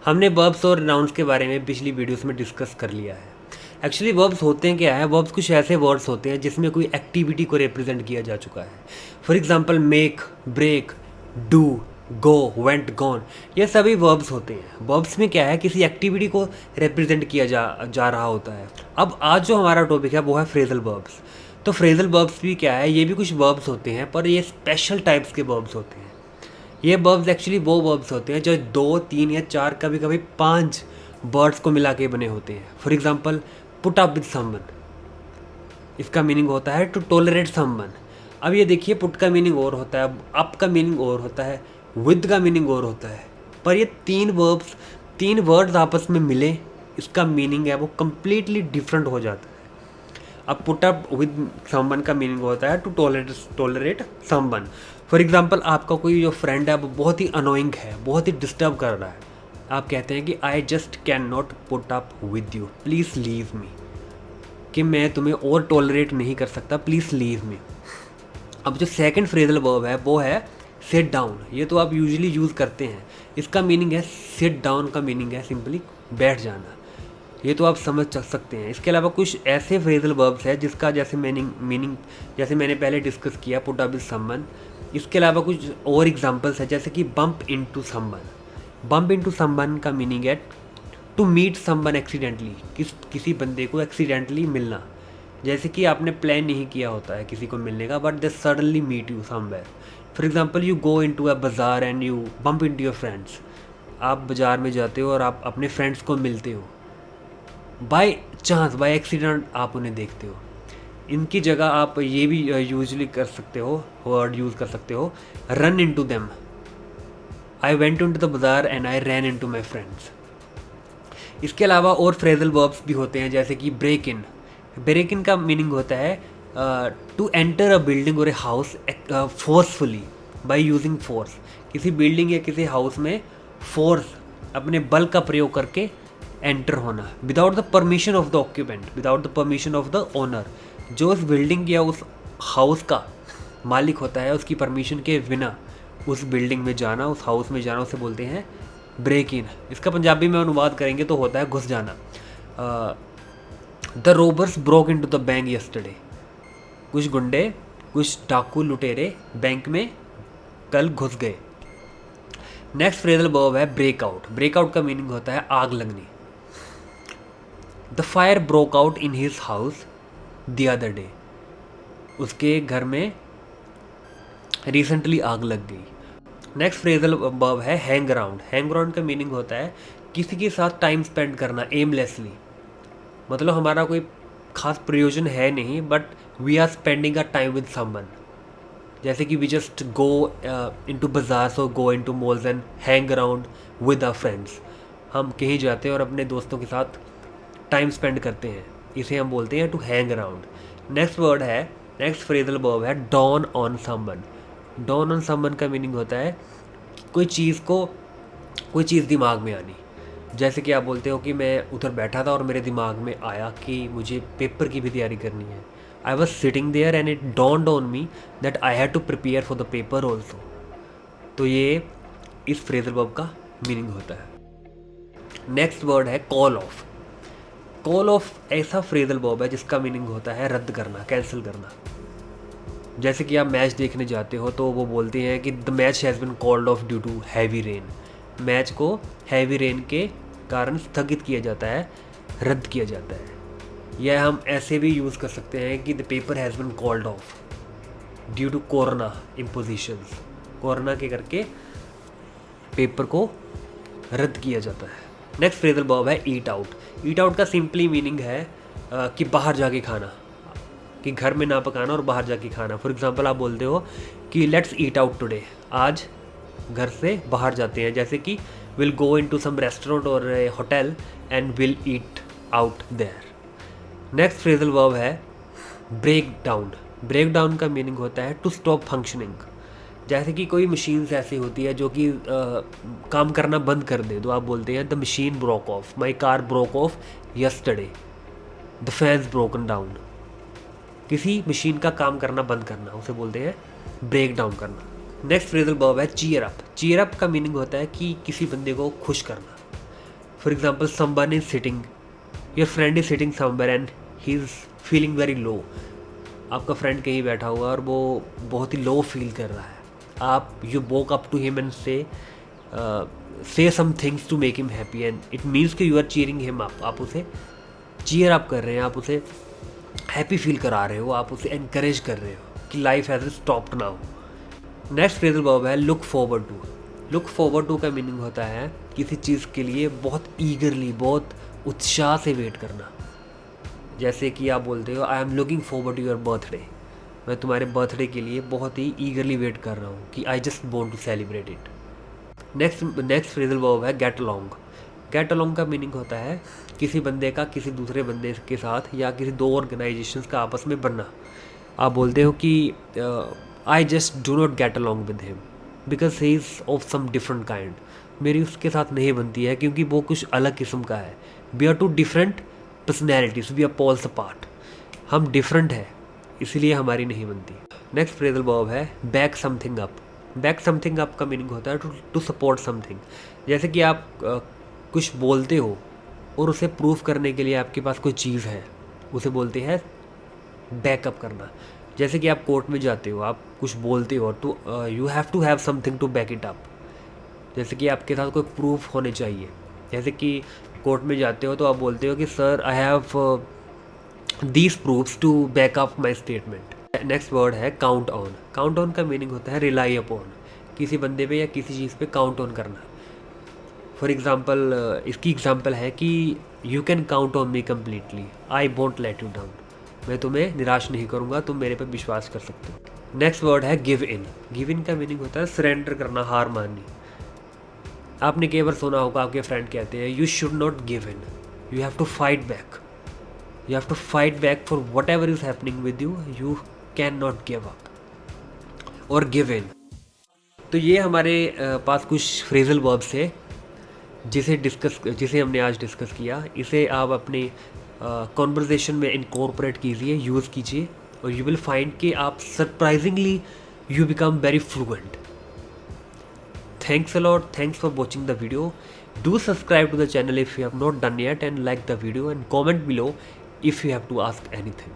हमने वर्ब्स और नाउन्स के बारे में पिछली वीडियोस में डिस्कस कर लिया है। एक्चुअली वर्ब्स होते हैं क्या है, वर्ब्स कुछ ऐसे वर्ड्स होते हैं जिसमें कोई एक्टिविटी को रिप्रेजेंट किया जा चुका है। For example make, break, do, go, went, gone, ये सभी वर्ब्स होते हैं। वर्ब्स में क्या है, किसी एक्टिविटी को रिप्रेजेंट किया जा रहा होता है। अब आज जो हमारा टॉपिक है वो है फ्रेजल वर्ब्स। तो फ्रेजल वर्ब्स भी क्या है, ये भी कुछ वर्ब्स होते हैं, पर ये स्पेशल टाइप्स के वर्ब्स होते हैं। ये वर्ब्स एक्चुअली वो वर्ब्स होते हैं जो 2, 3 या 4, कभी कभी 5 वर्ड्स को मिला के बने होते हैं। For example put up with someone, इसका मीनिंग होता है टू टॉलरेट समवन। अब ये देखिए, पुट का मीनिंग और होता है, अप का मीनिंग और होता है, विद का मीनिंग और होता है, पर ये 3 वर्ड्स आपस में मिले, इसका मीनिंग है वो कम्प्लीटली डिफरेंट हो जाता है। अब पुट अप विद समवन का मीनिंग होता है to tolerate someone. For example आपका कोई जो फ्रेंड है वो बहुत ही अनोइंग है, बहुत ही डिस्टर्ब कर रहा है, आप कहते हैं कि I just can not put up with you, please leave me, कि मैं तुम्हें और टॉलरेट नहीं कर सकता, प्लीज़ लीव मी। अब जो सेकंड फ्रेजल वर्ब है वो है सिट डाउन। ये तो आप यूजुअली यूज़ करते हैं। इसका मीनिंग है, सिट डाउन का मीनिंग है सिंपली बैठ जाना। ये तो आप समझ सकते हैं। इसके अलावा कुछ ऐसे फ्रेजल वर्ब्स है जिसका जैसे मीनिंग जैसे मैंने पहले डिस्कस किया, पुट अप विद समवन। इसके अलावा कुछ और एग्जांपल्स है, जैसे कि bump into someone. Bump into someone का मीनिंग है टू मीट समवन एक्सीडेंटली, किसी बंदे को एक्सीडेंटली मिलना। जैसे कि आपने प्लान नहीं किया होता है किसी को मिलने का, but they suddenly meet you somewhere. For example you go into a bazaar and you bump into your friends. आप बाज़ार में जाते हो और आप अपने फ्रेंड्स को मिलते हो, बाय चांस, बाय एक्सीडेंट आप उन्हें देखते हो। इनकी जगह आप ये भी यूजली कर सकते हो, वर्ड यूज़ कर सकते हो, run into them. I went into the bazaar and I ran into my friends. इसके अलावा और फ्रेजल वर्ब्स भी होते हैं, जैसे कि ब्रेक इन। ब्रेक इन का मीनिंग होता है टू एंटर अ बिल्डिंग और a house forcefully by using force. किसी बिल्डिंग या किसी हाउस में फोर्स, अपने बल का प्रयोग करके एंटर होना, without the permission of the occupant, without the permission of the owner. जो उस बिल्डिंग या उस हाउस का मालिक होता है, उसकी परमिशन के बिना उस बिल्डिंग में जाना, उस हाउस में जाना, उसे बोलते हैं ब्रेक इन। इसका पंजाबी में अनुवाद करेंगे तो होता है घुस जाना। The robbers broke into the bank yesterday. कुछ गुंडे, कुछ डाकू लुटेरे बैंक में कल घुस गए। नेक्स्ट फ्रेजल वर्ब है ब्रेकआउट। ब्रेकआउट का मीनिंग होता है आग लगनी। The fire broke out in his house the other day. उसके घर में रिसेंटली आग लग गई। नेक्स्ट फ्रेजल वर्ब है हैंग अराउंड। हैंग अराउंड का मीनिंग होता है किसी के साथ टाइम स्पेंड करना एमलेसली। मतलब हमारा कोई खास प्रयोजन है नहीं, but we are spending a time with someone. जैसे कि we just go into bazaar और go into malls and hang around with our friends. हम कहीं जाते हैं और अपने दोस्तों के साथ टाइम स्पेंड करते हैं, इसे हम बोलते हैं to hang around. Next phrasal verb है don on someone. Don on someone का मीनिंग होता है कोई चीज़ दिमाग में आनी। जैसे कि आप बोलते हो कि मैं उधर बैठा था और मेरे दिमाग में आया कि मुझे पेपर की भी तैयारी करनी है। I was sitting there and it dawned on me that I had to prepare for the paper also. तो ये इस फ्रेजल वर्ब का मीनिंग होता है। नेक्स्ट वर्ड है कॉल ऑफ। कॉल ऑफ ऐसा फ्रेजल वर्ब है जिसका मीनिंग होता है रद्द करना, कैंसिल करना। जैसे कि आप मैच देखने जाते हो तो वो बोलते हैं कि the match has been called off due to heavy rain. Match को हैवी रेन के कारण स्थगित किया जाता है, रद्द किया जाता है। यह हम ऐसे भी यूज़ कर सकते हैं कि the paper has been called off due to corona impositions. Corona के करके पेपर को रद्द किया जाता है। नेक्स्ट फ्रेजल वर्ब है ईट आउट। ईट आउट का सिंपली मीनिंग है कि बाहर जाके खाना, कि घर में ना पकाना और बाहर जाके खाना। फॉर एग्जांपल आप बोलते हो कि लेट्स ईट आउट टुडे, आज घर से बाहर जाते हैं। जैसे कि will go into some restaurant और hotel and will eat out there. Next phrasal verb है ब्रेक डाउन। ब्रेक डाउन का मीनिंग होता है टू स्टॉप फंक्शनिंग। जैसे कि कोई मशीन्स ऐसी होती है जो कि काम करना बंद कर दे, तो आप बोलते हैं the machine broke of, my car broke of yesterday, the fans broken down. किसी मशीन का काम करना बंद करना, उसे बोलते हैं ब्रेक डाउन करना। नेक्स्ट फ्रेजल वर्ब है चीयर अप। चीयर अप का मीनिंग होता है कि किसी बंदे को खुश करना। For example someone is sitting, your friend is sitting somewhere and he is feeling very low. आपका फ्रेंड कहीं बैठा हुआ और वो बहुत ही लो फील कर रहा है, आप you walk up to him and say some things to make him happy, and it means कि you are cheering him up. आप उसे चीयर अप कर रहे हैं, आप उसे हैप्पी फील करा रहे हो, आप उसे एनकरेज कर रहे हो कि life has stopped now. Next phrasal verb है look forward to. Look forward to का मीनिंग होता है किसी चीज़ के लिए बहुत ईगरली, बहुत उत्साह से वेट करना। जैसे कि आप बोलते हो I am looking forward to your birthday, मैं तुम्हारे बर्थडे के लिए बहुत ही ईगरली वेट कर रहा हूँ कि I just want to celebrate it. Next phrasal verb है गेट अलोंग। गेट अलोंग का मीनिंग होता है किसी बंदे का किसी दूसरे बंदे के साथ या किसी दो ऑर्गेनाइजेशंस का आपस में बनना। आप बोलते हो कि I just do not get along with him because he is of some different kind. मेरी उसके साथ नहीं बनती है क्योंकि वो कुछ अलग किस्म का है। We are two different personalities, we are poles apart. हम डिफरेंट है इसलिए हमारी नहीं बनती। नेक्स्ट फ्रेजल वर्ब है back something up. Back something up का मीनिंग होता है टू सपोर्ट समथिंग। जैसे कि आप कुछ बोलते हो और उसे प्रूफ करने के लिए आपके पास कोई चीज़ है, उसे बोलते हैं बैकअप करना। जैसे कि आप कोर्ट में जाते हो, आप कुछ बोलते हो तो you have to have something to back it up. जैसे कि आपके साथ कोई प्रूफ होने चाहिए। जैसे कि कोर्ट में जाते हो तो आप बोलते हो कि sir I have these proofs to back up my statement. Next word है काउंट ऑन। काउंट ऑन का मीनिंग होता है रिलाई अपॉन, किसी बंदे पे या किसी चीज़ पे काउंट ऑन करना। फॉर एग्ज़ाम्पल इसकी एग्ज़ाम्पल है कि you can count on me completely, I won't let you down. मैं तुम्हें निराश नहीं करूँगा, तुम मेरे पे विश्वास कर सकते हो। नेक्स्ट वर्ड है गिव इन। गिव इन का मीनिंग होता है सरेंडर करना, हार माननी। आपने कई बार सुना होगा आपके फ्रेंड कहते हैं you should not give in, you have to fight back, you have to fight back for whatever is happening with you, you can not give up और गिव इन। तो ये हमारे पास कुछ फ्रेजल वर्ब्स है जिसे हमने आज discuss किया। इसे आप अपने कॉन्वर्जेशन में इनकॉर्पोरेट कीजिए, यूज़ कीजिए और यू विल फाइंड कि आप surprisingly you become very fluent. Thanks a lot. Thanks for watching the video. Do subscribe to the channel if you have not done yet and like the video and comment below if you have to ask anything.